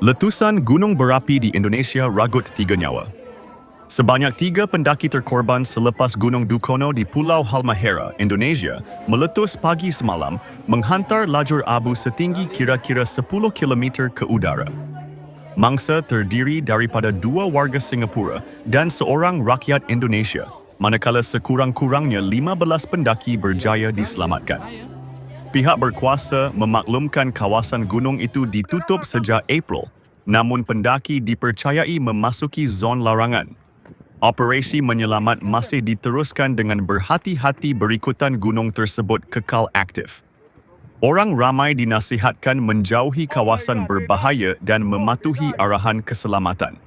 Letusan gunung berapi di Indonesia ragut 3 nyawa. Sebanyak 3 pendaki terkorban selepas Gunung Dukono di Pulau Halmahera, Indonesia, meletus pagi semalam, menghantar lajur abu setinggi kira-kira 10 km ke udara. Mangsa terdiri daripada 2 warga Singapura dan seorang rakyat Indonesia, manakala sekurang-kurangnya 15 pendaki berjaya diselamatkan. Pihak berkuasa memaklumkan kawasan gunung itu ditutup sejak April, namun pendaki dipercayai memasuki zon larangan. Operasi menyelamat masih diteruskan dengan berhati-hati berikutan gunung tersebut kekal aktif. Orang ramai dinasihatkan menjauhi kawasan berbahaya dan mematuhi arahan keselamatan.